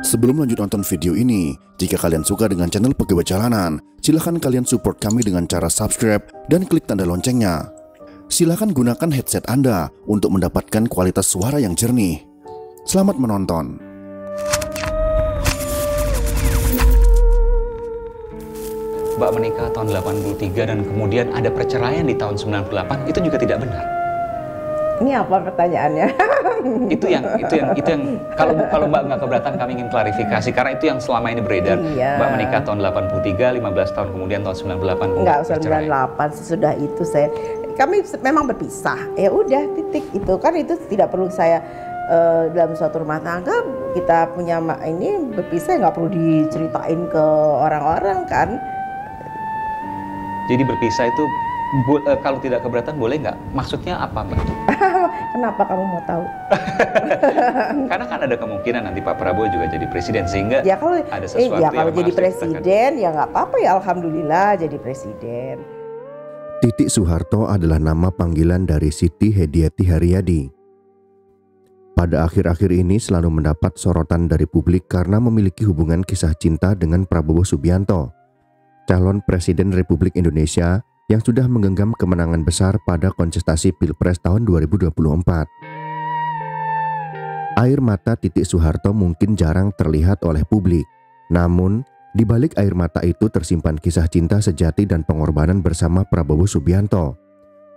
Sebelum lanjut nonton video ini, jika kalian suka dengan channel Pegawai Jalanan, silahkan kalian support kami dengan cara subscribe dan klik tanda loncengnya. Silahkan gunakan headset Anda untuk mendapatkan kualitas suara yang jernih. Selamat menonton. Mbak menikah tahun 83 dan kemudian ada perceraian di tahun 98, itu juga tidak benar. Ini apa pertanyaannya? Itu yang kalau Mbak nggak keberatan, kami ingin klarifikasi karena itu yang selama ini beredar. Iya. Mbak menikah tahun 83, 15 tahun kemudian tahun 98 Enggak, bercerai. 98 sesudah itu kami memang berpisah. Ya udah, titik itu kan, itu tidak perlu saya dalam suatu rumah tangga kita punya ini berpisah, nggak perlu diceritain ke orang-orang kan. Jadi berpisah itu kalau tidak keberatan boleh nggak? Maksudnya apa, Mbak? Kenapa kamu mau tahu? Karena kan ada kemungkinan nanti Pak Prabowo juga jadi presiden, sehingga ya kalau ada sesuatu ya kalau yang jadi harus presiden ya nggak apa-apa, ya alhamdulillah jadi presiden. Titik Soeharto adalah nama panggilan dari Siti Hediati Haryadi. Pada akhir-akhir ini selalu mendapat sorotan dari publik karena memiliki hubungan kisah cinta dengan Prabowo Subianto, calon Presiden Republik Indonesia yang sudah menggenggam kemenangan besar pada kontestasi Pilpres tahun 2024. Air mata Titik Soeharto mungkin jarang terlihat oleh publik. Namun, di balik air mata itu tersimpan kisah cinta sejati dan pengorbanan bersama Prabowo Subianto,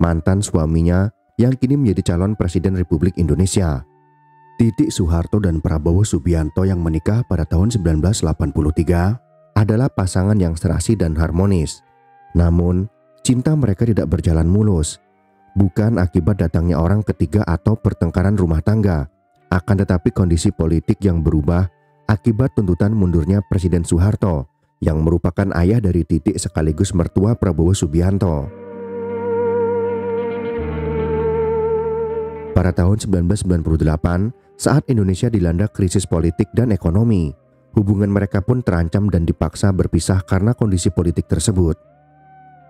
mantan suaminya yang kini menjadi calon Presiden Republik Indonesia. Titik Soeharto dan Prabowo Subianto yang menikah pada tahun 1983 adalah pasangan yang serasi dan harmonis. Namun, cinta mereka tidak berjalan mulus, bukan akibat datangnya orang ketiga atau pertengkaran rumah tangga, akan tetapi kondisi politik yang berubah akibat tuntutan mundurnya Presiden Soeharto yang merupakan ayah dari Titik sekaligus mertua Prabowo Subianto. Pada tahun 1998, saat Indonesia dilanda krisis politik dan ekonomi, hubungan mereka pun terancam dan dipaksa berpisah karena kondisi politik tersebut.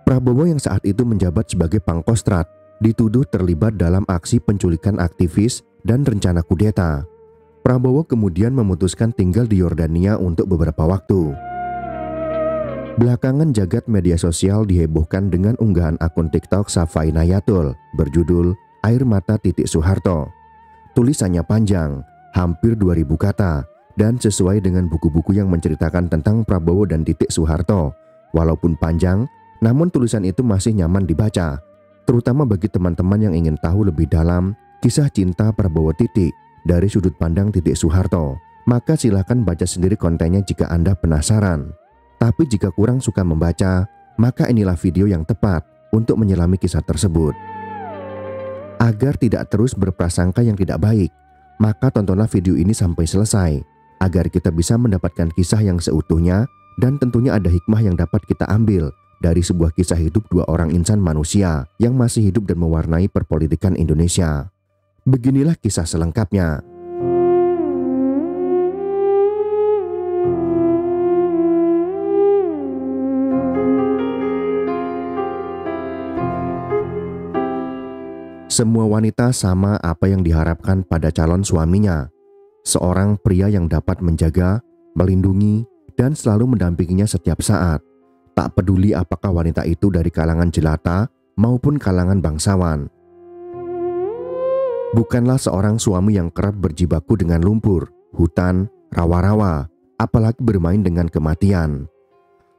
Prabowo yang saat itu menjabat sebagai Pangkostrat dituduh terlibat dalam aksi penculikan aktivis dan rencana kudeta. Prabowo kemudian memutuskan tinggal di Yordania untuk beberapa waktu. Belakangan jagat media sosial dihebohkan dengan unggahan akun TikTok Safai Nayatul berjudul Air Mata Titik Soeharto. Tulisannya panjang, hampir 2000 kata, dan sesuai dengan buku-buku yang menceritakan tentang Prabowo dan Titik Soeharto. Walaupun panjang, namun tulisan itu masih nyaman dibaca, terutama bagi teman-teman yang ingin tahu lebih dalam kisah cinta Prabowo Titik dari sudut pandang Titik Soeharto. Maka silakan baca sendiri kontennya jika Anda penasaran. Tapi jika kurang suka membaca, maka inilah video yang tepat untuk menyelami kisah tersebut. Agar tidak terus berprasangka yang tidak baik, maka tontonlah video ini sampai selesai, agar kita bisa mendapatkan kisah yang seutuhnya, dan tentunya ada hikmah yang dapat kita ambil dari sebuah kisah hidup dua orang insan manusia yang masih hidup dan mewarnai perpolitikan Indonesia. Beginilah kisah selengkapnya. Semua wanita sama apa yang diharapkan pada calon suaminya. Seorang pria yang dapat menjaga, melindungi, dan selalu mendampinginya setiap saat. Tak peduli apakah wanita itu dari kalangan jelata maupun kalangan bangsawan. Bukanlah seorang suami yang kerap berjibaku dengan lumpur, hutan, rawa-rawa, apalagi bermain dengan kematian.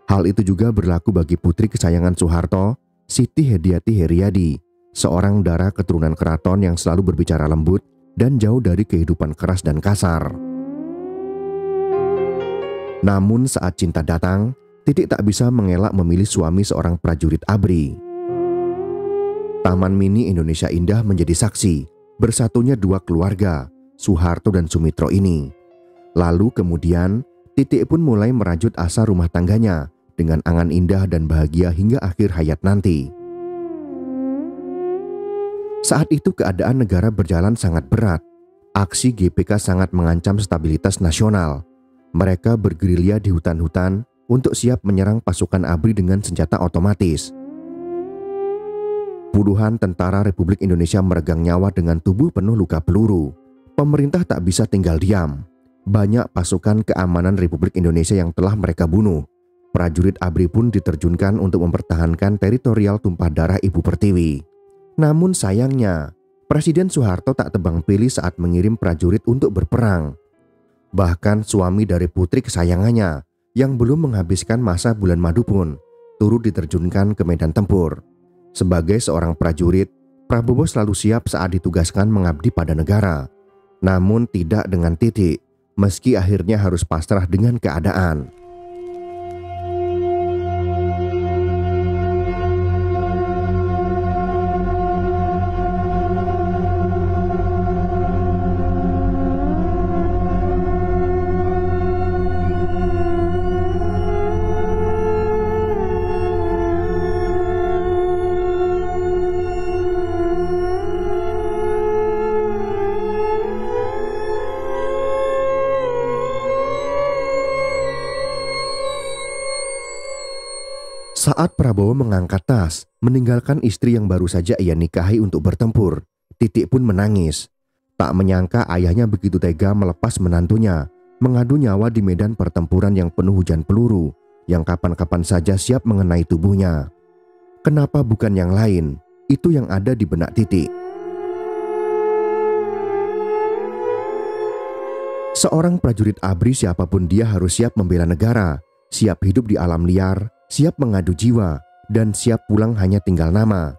Hal itu juga berlaku bagi putri kesayangan Soeharto, Siti Hediati Haryadi, seorang darah keturunan keraton yang selalu berbicara lembut dan jauh dari kehidupan keras dan kasar. Namun saat cinta datang, Titik tak bisa mengelak memilih suami seorang prajurit ABRI. Taman Mini Indonesia Indah menjadi saksi bersatunya dua keluarga, Soeharto dan Sumitro ini. Lalu kemudian, Titik pun mulai merajut asa rumah tangganya dengan angan indah dan bahagia hingga akhir hayat nanti. Saat itu keadaan negara berjalan sangat berat. Aksi GPK sangat mengancam stabilitas nasional. Mereka bergerilya di hutan-hutan untuk siap menyerang pasukan ABRI dengan senjata otomatis. Puluhan tentara Republik Indonesia meregang nyawa dengan tubuh penuh luka peluru. Pemerintah tak bisa tinggal diam. banyak pasukan keamanan Republik Indonesia yang telah mereka bunuh. Prajurit ABRI pun diterjunkan untuk mempertahankan teritorial tumpah darah Ibu Pertiwi. Namun sayangnya, Presiden Soeharto tak tebang pilih saat mengirim prajurit untuk berperang. Bahkan suami dari putri kesayangannya yang belum menghabiskan masa bulan madu pun turut diterjunkan ke medan tempur. Sebagai seorang prajurit, Prabowo selalu siap saat ditugaskan mengabdi pada negara. Namun tidak dengan Titik, meski akhirnya harus pasrah dengan keadaan. Saat Prabowo mengangkat tas, meninggalkan istri yang baru saja ia nikahi untuk bertempur, Titik pun menangis. Tak menyangka ayahnya begitu tega melepas menantunya, mengadu nyawa di medan pertempuran yang penuh hujan peluru, yang kapan-kapan saja siap mengenai tubuhnya. Kenapa bukan yang lain? Itu yang ada di benak Titik. Seorang prajurit ABRI siapapun dia harus siap membela negara, siap hidup di alam liar, siap mengadu jiwa, dan siap pulang hanya tinggal nama.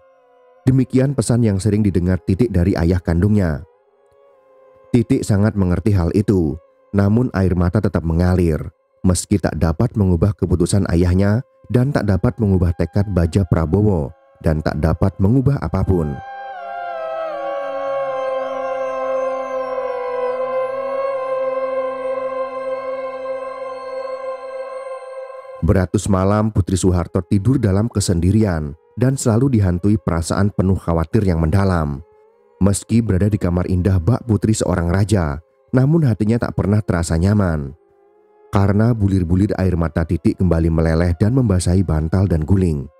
Demikian pesan yang sering didengar Titik dari ayah kandungnya. Titik sangat mengerti hal itu, namun air mata tetap mengalir, meski tak dapat mengubah keputusan ayahnya dan tak dapat mengubah tekad baja Prabowo dan tak dapat mengubah apapun. Beratus malam Putri Soeharto tidur dalam kesendirian dan selalu dihantui perasaan penuh khawatir yang mendalam. Meski berada di kamar indah bak putri seorang raja, namun hatinya tak pernah terasa nyaman. Karena bulir-bulir air mata Titik kembali meleleh dan membasahi bantal dan guling.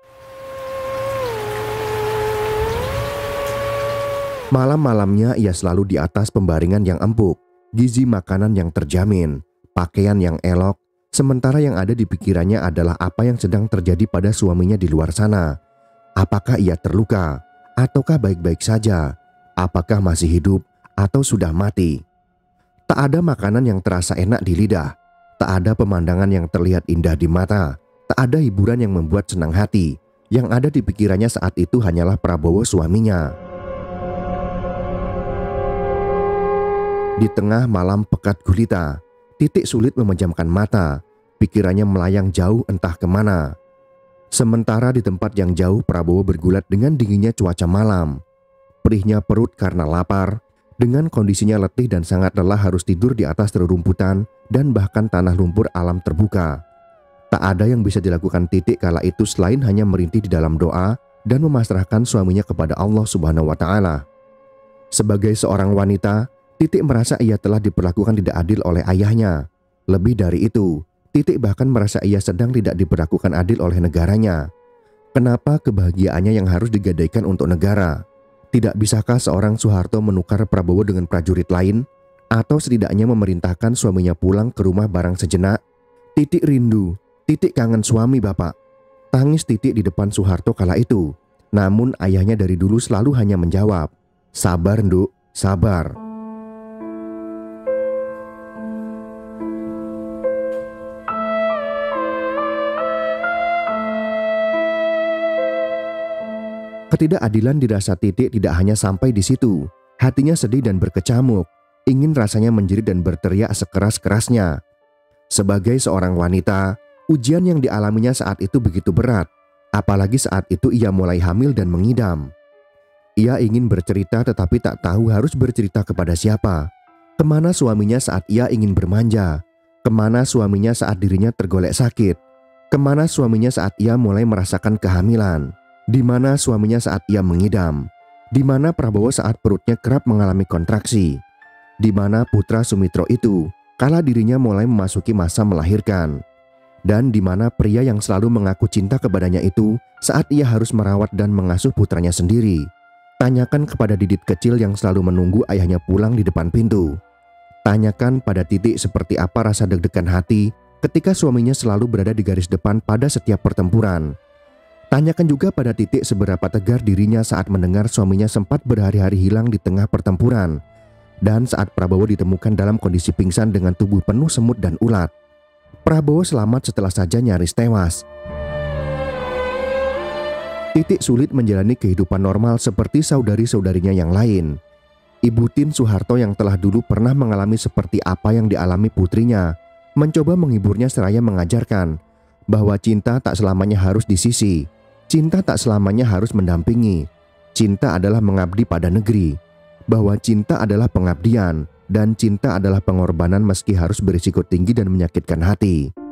Malam-malamnya ia selalu di atas pembaringan yang empuk, gizi makanan yang terjamin, pakaian yang elok, sementara yang ada di pikirannya adalah apa yang sedang terjadi pada suaminya di luar sana. Apakah ia terluka? Ataukah baik-baik saja? Apakah masih hidup? Atau sudah mati? Tak ada makanan yang terasa enak di lidah. Tak ada pemandangan yang terlihat indah di mata. Tak ada hiburan yang membuat senang hati. Yang ada di pikirannya saat itu hanyalah Prabowo suaminya. Di tengah malam pekat gulita, Titik sulit memejamkan mata, pikirannya melayang jauh entah kemana. Sementara di tempat yang jauh Prabowo bergulat dengan dinginnya cuaca malam. Perihnya perut karena lapar, dengan kondisinya letih dan sangat lelah harus tidur di atas rerumputan dan bahkan tanah lumpur alam terbuka. Tak ada yang bisa dilakukan Titik kala itu selain hanya merintih di dalam doa dan memasrahkan suaminya kepada Allah Subhanahu wa Ta'ala. Sebagai seorang wanita, Titik merasa ia telah diperlakukan tidak adil oleh ayahnya. Lebih dari itu, Titik bahkan merasa ia sedang tidak diperlakukan adil oleh negaranya. Kenapa kebahagiaannya yang harus digadaikan untuk negara? Tidak bisakah seorang Soeharto menukar Prabowo dengan prajurit lain? Atau setidaknya memerintahkan suaminya pulang ke rumah barang sejenak? Titik rindu, Titik kangen suami bapak. Tangis Titik di depan Soeharto kala itu. Namun ayahnya dari dulu selalu hanya menjawab, "Sabar Nduk, sabar." Ketidakadilan dirasa Titik tidak hanya sampai di situ. Hatinya sedih dan berkecamuk, ingin rasanya menjerit dan berteriak sekeras-kerasnya. Sebagai seorang wanita, ujian yang dialaminya saat itu begitu berat, apalagi saat itu ia mulai hamil dan mengidam. Ia ingin bercerita tetapi tak tahu harus bercerita kepada siapa. Kemana suaminya saat ia ingin bermanja? Kemana suaminya saat dirinya tergolek sakit? Kemana suaminya saat ia mulai merasakan kehamilan? Di mana suaminya saat ia mengidam? Di mana Prabowo saat perutnya kerap mengalami kontraksi? Di mana putra Sumitro itu kala dirinya mulai memasuki masa melahirkan? Dan di mana pria yang selalu mengaku cinta kepadanya itu saat ia harus merawat dan mengasuh putranya sendiri? Tanyakan kepada Didit kecil yang selalu menunggu ayahnya pulang di depan pintu. Tanyakan pada Titik seperti apa rasa deg-degan hati ketika suaminya selalu berada di garis depan pada setiap pertempuran. Tanyakan juga pada Titik seberapa tegar dirinya saat mendengar suaminya sempat berhari-hari hilang di tengah pertempuran, dan saat Prabowo ditemukan dalam kondisi pingsan dengan tubuh penuh semut dan ulat. Prabowo selamat setelah saja nyaris tewas. Titik sulit menjalani kehidupan normal seperti saudari-saudarinya yang lain. Ibu Tin Soeharto yang telah dulu pernah mengalami seperti apa yang dialami putrinya, mencoba menghiburnya seraya mengajarkan bahwa cinta tak selamanya harus di sisi, cinta tak selamanya harus mendampingi, cinta adalah mengabdi pada negeri, bahwa cinta adalah pengabdian, dan cinta adalah pengorbanan meski harus berisiko tinggi dan menyakitkan hati.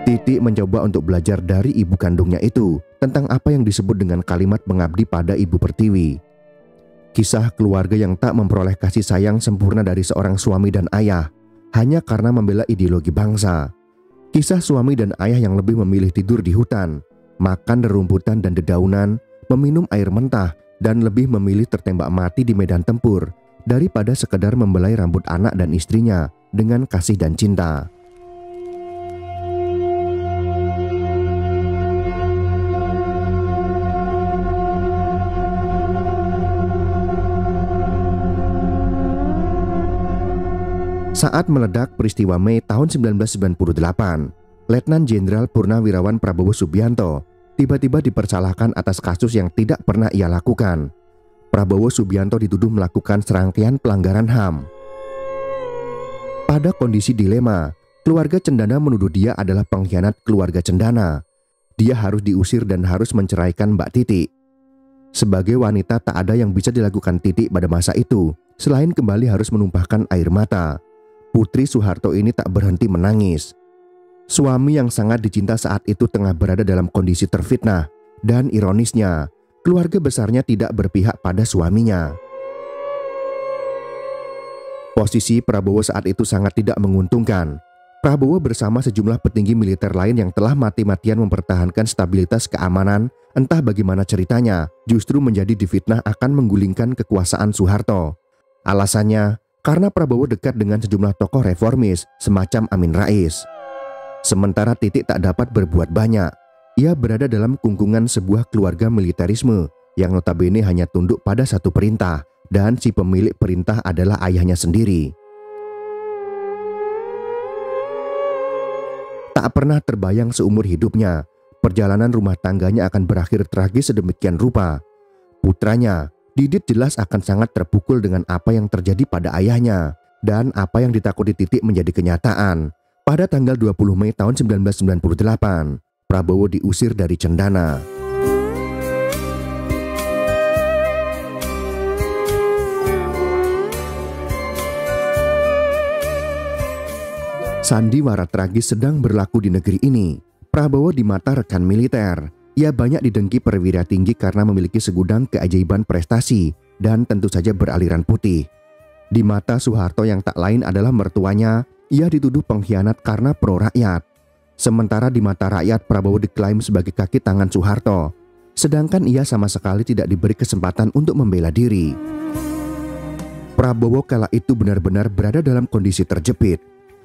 Titik mencoba untuk belajar dari ibu kandungnya itu tentang apa yang disebut dengan kalimat mengabdi pada ibu pertiwi. Kisah keluarga yang tak memperoleh kasih sayang sempurna dari seorang suami dan ayah hanya karena membela ideologi bangsa. Kisah suami dan ayah yang lebih memilih tidur di hutan, makan rerumputan dan dedaunan, meminum air mentah, dan lebih memilih tertembak mati di medan tempur daripada sekedar membelai rambut anak dan istrinya dengan kasih dan cinta. Saat meledak peristiwa Mei tahun 1998, Letnan Jenderal Purnawirawan Prabowo Subianto tiba-tiba dipersalahkan atas kasus yang tidak pernah ia lakukan. Prabowo Subianto dituduh melakukan serangkaian pelanggaran HAM. Pada kondisi dilema, keluarga Cendana menuduh dia adalah pengkhianat keluarga Cendana. Dia harus diusir dan harus menceraikan Mbak Titik. Sebagai wanita, tak ada yang bisa dilakukan Titik pada masa itu selain kembali harus menumpahkan air mata. Putri Soeharto ini tak berhenti menangis. Suami yang sangat dicinta saat itu tengah berada dalam kondisi terfitnah, dan ironisnya, keluarga besarnya tidak berpihak pada suaminya. Posisi Prabowo saat itu sangat tidak menguntungkan. Prabowo bersama sejumlah petinggi militer lain yang telah mati-matian mempertahankan stabilitas keamanan, entah bagaimana ceritanya, justru menjadi difitnah akan menggulingkan kekuasaan Soeharto. Alasannya, karena Prabowo dekat dengan sejumlah tokoh reformis semacam Amin Rais. Sementara Titik tak dapat berbuat banyak. Ia berada dalam kungkungan sebuah keluarga militerisme yang notabene hanya tunduk pada satu perintah, dan si pemilik perintah adalah ayahnya sendiri. Tak pernah terbayang seumur hidupnya perjalanan rumah tangganya akan berakhir tragis sedemikian rupa. Putranya Didit jelas akan sangat terpukul dengan apa yang terjadi pada ayahnya, dan apa yang ditakuti Titik menjadi kenyataan. Pada tanggal 20 Mei tahun 1998, Prabowo diusir dari Cendana. Sandiwara tragis sedang berlaku di negeri ini. Prabowo di mata rekan militer. Ia banyak didengki perwira tinggi karena memiliki segudang keajaiban prestasi dan tentu saja beraliran putih. Di mata Soeharto yang tak lain adalah mertuanya, ia dituduh pengkhianat karena pro rakyat. Sementara di mata rakyat, Prabowo diklaim sebagai kaki tangan Soeharto, sedangkan ia sama sekali tidak diberi kesempatan untuk membela diri. Prabowo kala itu benar-benar berada dalam kondisi terjepit.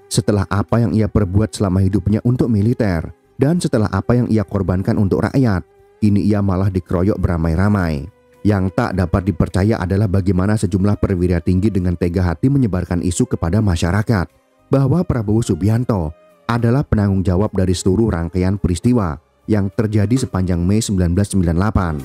Setelah apa yang ia perbuat selama hidupnya untuk militer, dan setelah apa yang ia korbankan untuk rakyat, kini ia malah dikeroyok beramai-ramai. Yang tak dapat dipercaya adalah bagaimana sejumlah perwira tinggi dengan tega hati menyebarkan isu kepada masyarakat bahwa Prabowo Subianto adalah penanggung jawab dari seluruh rangkaian peristiwa yang terjadi sepanjang Mei 1998.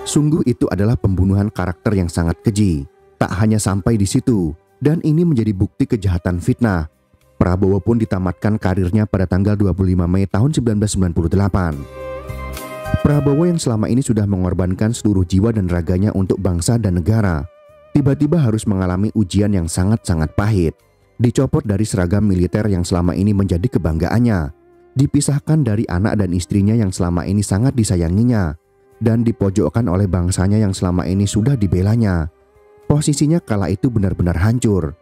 Sungguh itu adalah pembunuhan karakter yang sangat keji. Tak hanya sampai di situ, dan ini menjadi bukti kejahatan fitnah. Prabowo pun ditamatkan karirnya pada tanggal 25 Mei tahun 1998. Prabowo yang selama ini sudah mengorbankan seluruh jiwa dan raganya untuk bangsa dan negara, tiba-tiba harus mengalami ujian yang sangat-sangat pahit. Dicopot dari seragam militer yang selama ini menjadi kebanggaannya, dipisahkan dari anak dan istrinya yang selama ini sangat disayanginya, dan dipojokkan oleh bangsanya yang selama ini sudah dibelanya. Posisinya kala itu benar-benar hancur.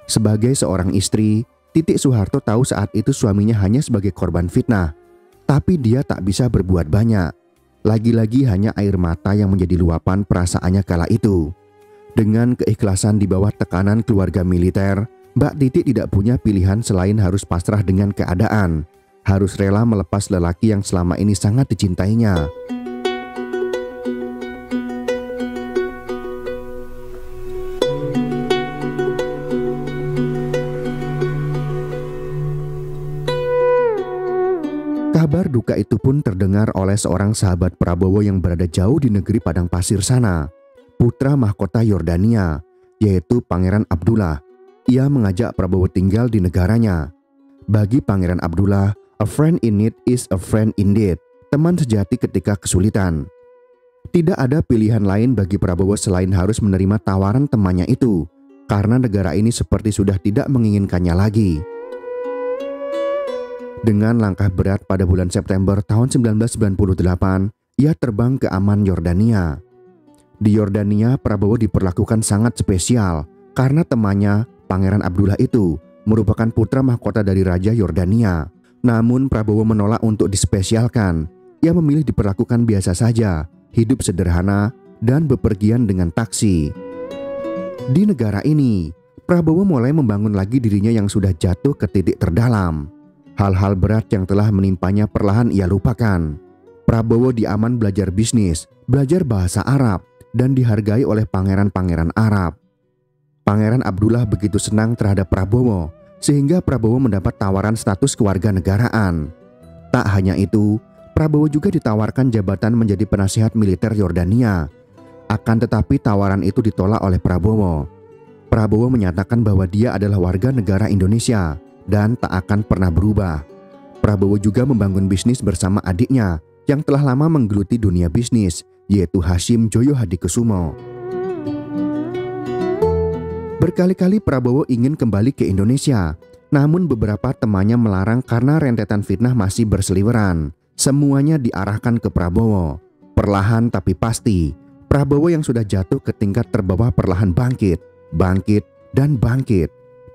Sebagai seorang istri, Titik Soeharto tahu saat itu suaminya hanya sebagai korban fitnah, tapi dia tak bisa berbuat banyak. Lagi-lagi hanya air mata yang menjadi luapan perasaannya kala itu. Dengan keikhlasan di bawah tekanan keluarga militer, Mbak Titi tidak punya pilihan selain harus pasrah dengan keadaan, harus rela melepas lelaki yang selama ini sangat dicintainya. Kabar duka itu pun terdengar oleh seorang sahabat Prabowo yang berada jauh di negeri padang pasir sana, putra mahkota Yordania, yaitu Pangeran Abdullah. Ia mengajak Prabowo tinggal di negaranya. Bagi Pangeran Abdullah, a friend in need is a friend indeed, teman sejati ketika kesulitan. Tidak ada pilihan lain bagi Prabowo selain harus menerima tawaran temannya itu, karena negara ini seperti sudah tidak menginginkannya lagi. Dengan langkah berat pada bulan September tahun 1998, ia terbang ke Amman, Yordania. Di Yordania, Prabowo diperlakukan sangat spesial karena temannya, Pangeran Abdullah itu, merupakan putra mahkota dari Raja Yordania. Namun Prabowo menolak untuk dispesialkan. Ia memilih diperlakukan biasa saja, hidup sederhana, dan bepergian dengan taksi. Di negara ini, Prabowo mulai membangun lagi dirinya yang sudah jatuh ke titik terdalam. Hal-hal berat yang telah menimpanya perlahan ia lupakan. Prabowo di Amman belajar bisnis, belajar bahasa Arab, dan dihargai oleh pangeran-pangeran Arab. Pangeran Abdullah begitu senang terhadap Prabowo, sehingga Prabowo mendapat tawaran status kewarganegaraan. Tak hanya itu, Prabowo juga ditawarkan jabatan menjadi penasihat militer Yordania. Akan tetapi tawaran itu ditolak oleh Prabowo. Prabowo menyatakan bahwa dia adalah warga negara Indonesia dan tak akan pernah berubah. Prabowo juga membangun bisnis bersama adiknya yang telah lama menggeluti dunia bisnis, yaitu Hashim Joyo Hadikusumo. Berkali-kali Prabowo ingin kembali ke Indonesia, namun beberapa temannya melarang karena rentetan fitnah masih berseliweran. Semuanya diarahkan ke Prabowo. Perlahan tapi pasti, Prabowo yang sudah jatuh ke tingkat terbawah perlahan bangkit,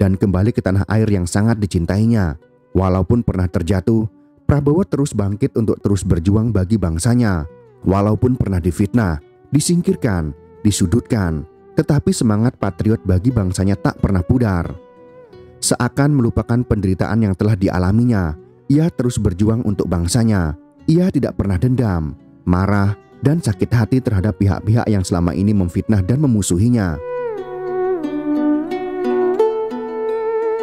dan kembali ke tanah air yang sangat dicintainya. Walaupun pernah terjatuh, Prabowo terus bangkit untuk terus berjuang bagi bangsanya. Walaupun pernah difitnah, disingkirkan, disudutkan, tetapi semangat patriot bagi bangsanya tak pernah pudar. Seakan melupakan penderitaan yang telah dialaminya, ia terus berjuang untuk bangsanya. Ia tidak pernah dendam, marah, dan sakit hati terhadap pihak-pihak yang selama ini memfitnah dan memusuhinya.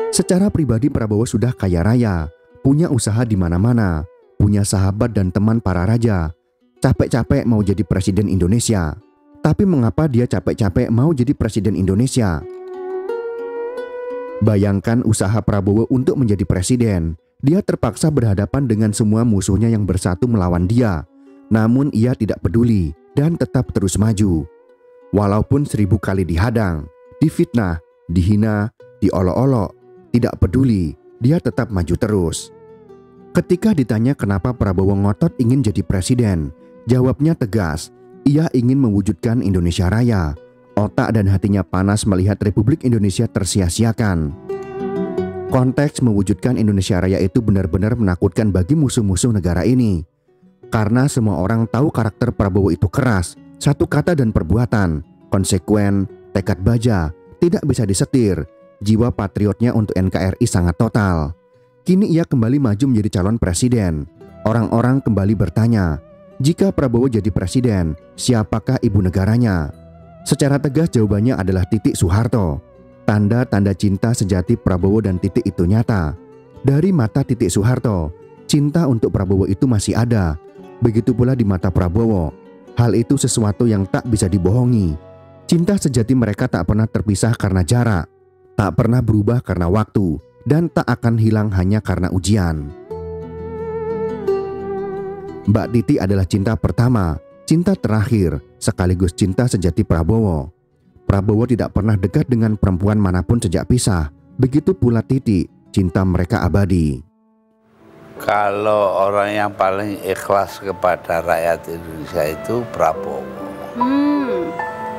Secara pribadi Prabowo sudah kaya raya, punya usaha di mana-mana, punya sahabat dan teman para raja. Capek-capek mau jadi presiden Indonesia. Tapi mengapa dia capek-capek mau jadi presiden Indonesia? Bayangkan usaha Prabowo untuk menjadi presiden. Dia terpaksa berhadapan dengan semua musuhnya yang bersatu melawan dia. Namun ia tidak peduli dan tetap terus maju. Walaupun 1000 kali dihadang, difitnah, dihina, diolok-olok, tidak peduli, dia tetap maju terus. Ketika ditanya kenapa Prabowo ngotot ingin jadi presiden, jawabnya tegas, ia ingin mewujudkan Indonesia Raya. Otak dan hatinya panas melihat Republik Indonesia tersia-siakan. Konteks mewujudkan Indonesia Raya itu benar-benar menakutkan bagi musuh-musuh negara ini. Karena semua orang tahu karakter Prabowo itu keras, satu kata dan perbuatan, konsekuen, tekad baja, tidak bisa disetir. Jiwa patriotnya untuk NKRI sangat total. Kini ia kembali maju menjadi calon presiden. Orang-orang kembali bertanya, jika Prabowo jadi presiden, siapakah ibu negaranya? Secara tegas jawabannya adalah Titik Soeharto. Tanda-tanda cinta sejati Prabowo dan Titik itu nyata. Dari mata Titik Soeharto, cinta untuk Prabowo itu masih ada. Begitu pula di mata Prabowo. Hal itu sesuatu yang tak bisa dibohongi. Cinta sejati mereka tak pernah terpisah karena jarak, tak pernah berubah karena waktu, dan tak akan hilang hanya karena ujian. Mbak Titi adalah cinta pertama, cinta terakhir, sekaligus cinta sejati Prabowo. Prabowo tidak pernah dekat dengan perempuan manapun sejak pisah. Begitu pula Titi, cinta mereka abadi. Kalau orang yang paling ikhlas kepada rakyat Indonesia itu Prabowo.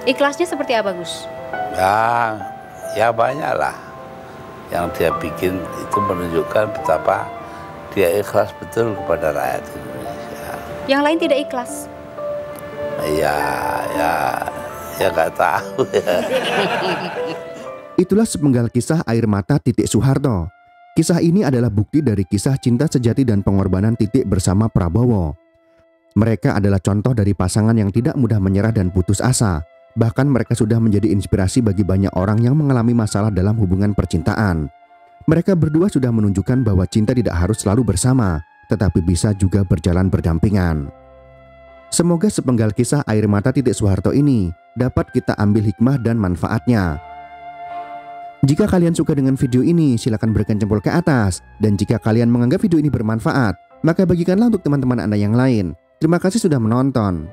Ikhlasnya seperti apa, Gus? Ya banyak lah. yang dia bikin itu menunjukkan betapa dia ikhlas betul kepada rakyat Indonesia. Yang lain tidak ikhlas? Ya nggak tahu ya. Itulah sepenggal kisah air mata Titik Soeharto. Kisah ini adalah bukti dari kisah cinta sejati dan pengorbanan Titik bersama Prabowo. Mereka adalah contoh dari pasangan yang tidak mudah menyerah dan putus asa. Bahkan mereka sudah menjadi inspirasi bagi banyak orang yang mengalami masalah dalam hubungan percintaan. Mereka berdua sudah menunjukkan bahwa cinta tidak harus selalu bersama, tetapi bisa juga berjalan berdampingan. Semoga sepenggal kisah air mata Titik Soeharto ini dapat kita ambil hikmah dan manfaatnya. Jika kalian suka dengan video ini, silakan berikan jempol ke atas. Dan jika kalian menganggap video ini bermanfaat, maka bagikanlah untuk teman-teman Anda yang lain. Terima kasih sudah menonton.